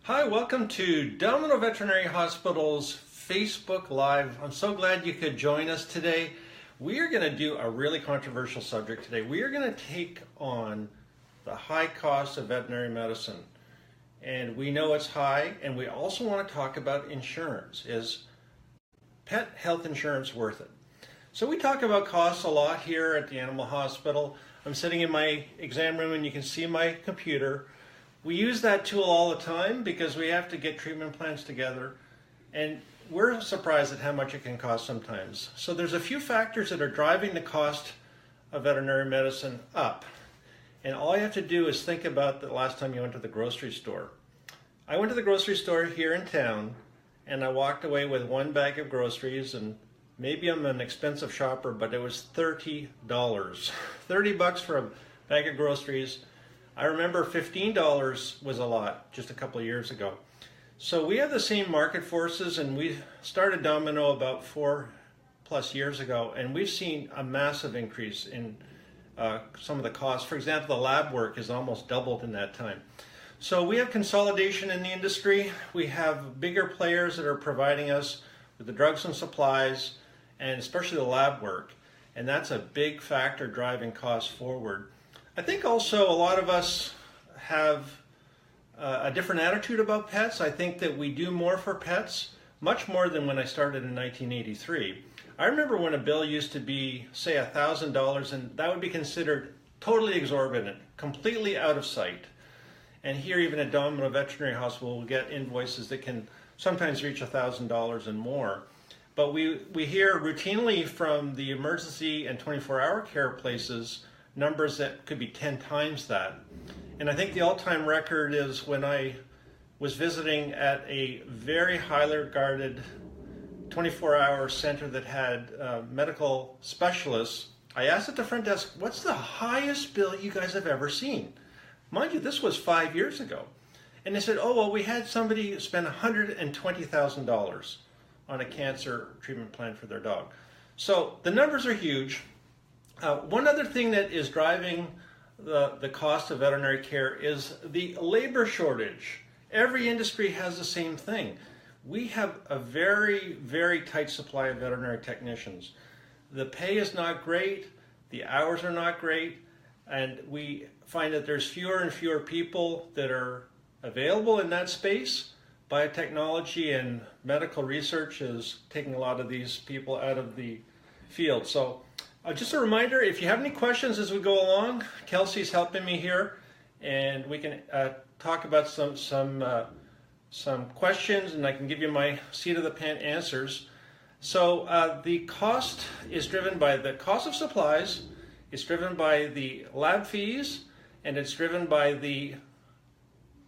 Hi, welcome to Domino Veterinary Hospital's Facebook Live. I'm so glad you could join us today. We are going to do a really controversial subject today. We are going to take on the high cost of veterinary medicine. And we know it's high, and we also want to talk about insurance. Is pet health insurance worth it? So we talk about costs a lot here at the animal hospital. I'm sitting in my exam room and you can see my computer. We use that tool all the time because we have to get treatment plans together, and we're surprised at how much it can cost sometimes. So there's a few factors that are driving the cost of veterinary medicine up. And all you have to do is think about the last time you went to the grocery store. I went to the grocery store here in town and I walked away with one bag of groceries, and maybe I'm an expensive shopper, but it was $30. $30 for a bag of groceries. I remember $15 was a lot just a couple of years ago. So we have the same market forces, and we started Domino about 4+ years ago, and we've seen a massive increase in some of the costs. For example, the lab work has almost doubled in that time. So we have consolidation in the industry. We have bigger players that are providing us with the drugs and supplies, and especially the lab work. And that's a big factor driving costs forward. I think also a lot of us have a different attitude about pets. I think that we do more for pets, much more than when I started in 1983. I remember when a bill used to be, say, $1,000, and that would be considered totally exorbitant, completely out of sight. And here, even at Domino Veterinary Hospital, we'll get invoices that can sometimes reach $1,000 and more. But we hear routinely from the emergency and 24-hour care places numbers that could be 10 times that. And I think the all-time record is when I was visiting at a very highly regarded 24-hour center that had medical specialists. I asked at the front desk, what's the highest bill you guys have ever seen? Mind you, this was 5 years ago. And they said, oh, well, we had somebody spend $120,000 on a cancer treatment plan for their dog. So the numbers are huge. One other thing that is driving the cost of veterinary care is the labor shortage. Every industry has the same thing. We have a very, very tight supply of veterinary technicians. The pay is not great, the hours are not great, and we find that there's fewer and fewer people that are available in that space. Biotechnology and medical research is taking a lot of these people out of the field. So just a reminder, if you have any questions as we go along, Kelsey's helping me here, and we can talk about some questions, and I can give you my seat of the pant answers. So the cost is driven by the cost of supplies, it's driven by the lab fees, and it's driven by the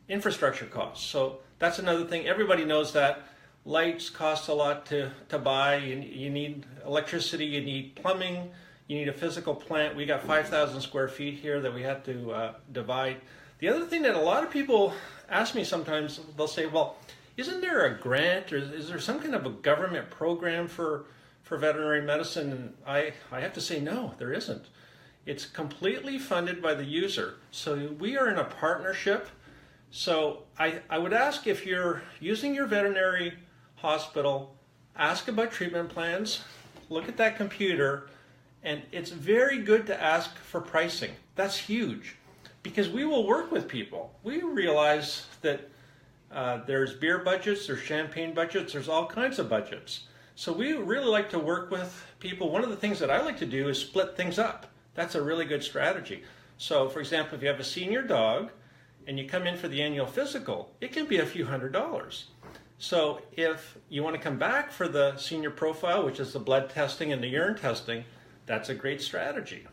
infrastructure costs. So that's another thing. Everybody knows that. Lights cost a lot to buy. You need electricity, you need plumbing, you need a physical plant. We got 5,000 square feet here that we have to divide. The other thing that a lot of people ask me sometimes, they'll say, well, isn't there a grant, or is there some kind of a government program for veterinary medicine? And I have to say, no, there isn't. It's completely funded by the user. So we are in a partnership. So I would ask, if you're using your veterinary hospital, ask about treatment plans, look at that computer, and it's very good to ask for pricing. That's huge, because we will work with people. We realize that there's beer budgets, there's champagne budgets, there's all kinds of budgets. So we really like to work with people. One of the things that I like to do is split things up. That's a really good strategy. So for example, if you have a senior dog and you come in for the annual physical, it can be a few $100s. So if you want to come back for the senior profile, which is the blood testing and the urine testing, that's a great strategy.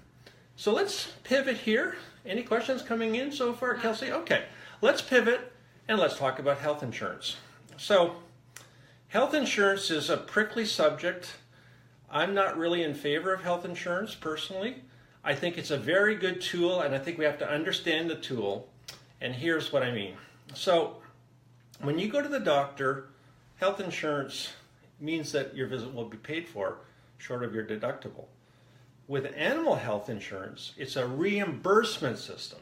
So let's pivot here. Any questions coming in so far, Kelsey? Okay, let's pivot and let's talk about health insurance. So health insurance is a prickly subject. I'm not really in favor of health insurance personally. I think it's a very good tool, and I think we have to understand the tool. And here's what I mean. So when you go to the doctor, health insurance means that your visit will be paid for, short of your deductible. With animal health insurance, it's a reimbursement system.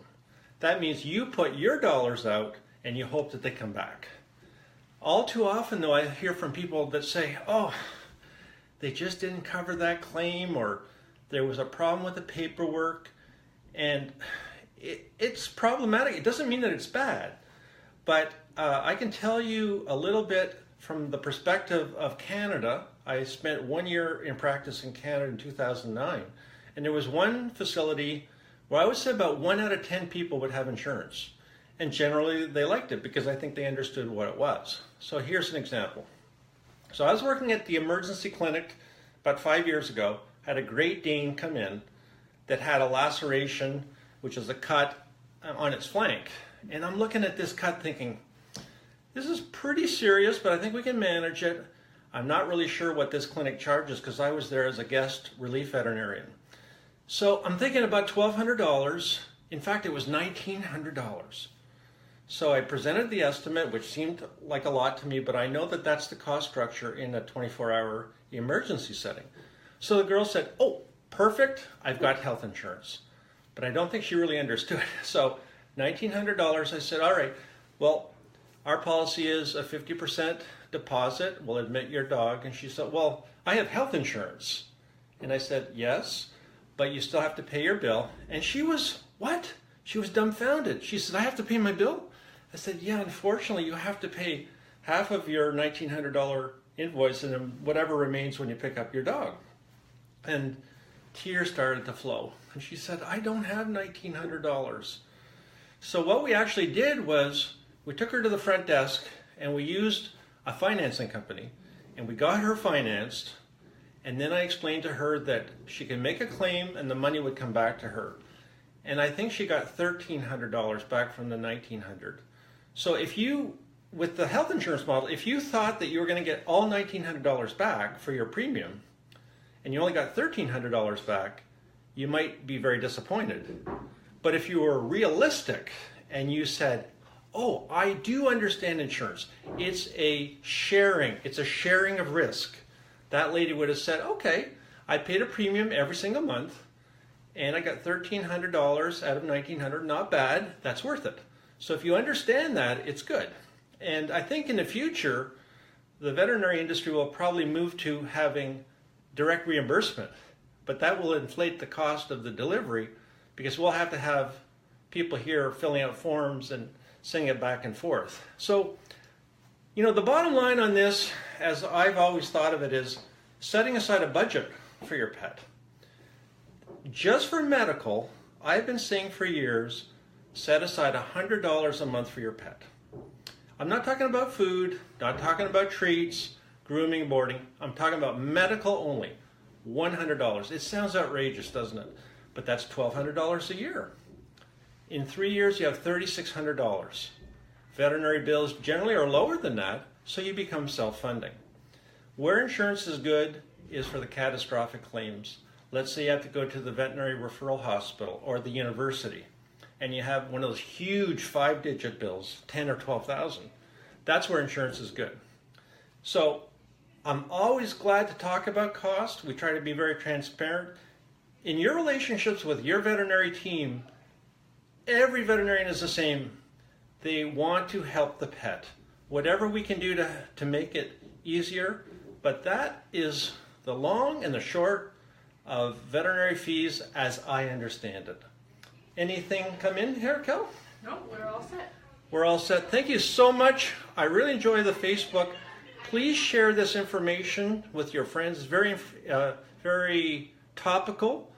That means you put your dollars out and you hope that they come back. All too often, though, I hear from people that say, oh, they just didn't cover that claim, or there was a problem with the paperwork, and it's problematic. It doesn't mean that it's bad, but I can tell you a little bit from the perspective of Canada. I spent 1 year in practice in Canada in 2009, and there was one facility where I would say about 1 out of 10 people would have insurance. And generally they liked it because I think they understood what it was. So here's an example. So I was working at the emergency clinic about 5 years ago, had a Great Dane come in that had a laceration, which is a cut on its flank. And I'm looking at this cut thinking, this is pretty serious, but I think we can manage it. I'm not really sure what this clinic charges because I was there as a guest relief veterinarian. So I'm thinking about $1,200. In fact, it was $1,900. So I presented the estimate, which seemed like a lot to me, but I know that that's the cost structure in a 24-hour emergency setting. So the girl said, oh, perfect, I've got health insurance. But I don't think she really understood. So $1,900, I said, all right, well, our policy is a 50% deposit. We'll admit your dog. And she said, well, I have health insurance. And I said, yes, but you still have to pay your bill. And she was, what? She was dumbfounded. She said, I have to pay my bill? I said, yeah, unfortunately, you have to pay half of your $1,900 invoice and then whatever remains when you pick up your dog. And tears started to flow. And she said, I don't have $1,900. So what we actually did was we took her to the front desk and we used a financing company and we got her financed. And then I explained to her that she can make a claim and the money would come back to her. And I think she got $1,300 back from the $1,900. So if you, with the health insurance model, if you thought that you were going to get all $1,900 back for your premium, and you only got $1,300 back, you might be very disappointed. But if you were realistic and you said, oh, I do understand insurance. It's a sharing of risk. That lady would have said, okay, I paid a premium every single month, and I got $1,300 out of $1,900, not bad, that's worth it. So if you understand that, it's good. And I think in the future, the veterinary industry will probably move to having direct reimbursement, but that will inflate the cost of the delivery because we'll have to have people here filling out forms and sending it back and forth. So, you know, the bottom line on this, as I've always thought of it, is setting aside a budget for your pet. Just for medical, I've been saying for years, set aside $100 a month for your pet. I'm not talking about food, not talking about treats, grooming, boarding. I'm talking about medical only, $100. It sounds outrageous, doesn't it? But that's $1,200 a year. In 3 years, you have $3,600. Veterinary bills generally are lower than that, so you become self-funding. Where insurance is good is for the catastrophic claims. Let's say you have to go to the veterinary referral hospital or the university, and you have one of those huge 5-digit bills, 10 or 12,000. That's where insurance is good. So I'm always glad to talk about cost. We try to be very transparent. In your relationships with your veterinary team, every veterinarian is the same. They want to help the pet. Whatever we can do to make it easier, but that is the long and the short of veterinary fees as I understand it. Anything come in here, Kel? No, we're all set. We're all set. Thank you so much. I really enjoy the Facebook. Please share this information with your friends. It's very topical,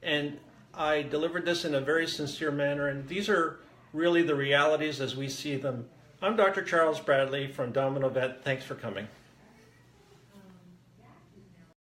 and I delivered this in a very sincere manner, and these are really the realities as we see them. I'm Dr. Charles Bradley from Domino Vet. Thanks for coming.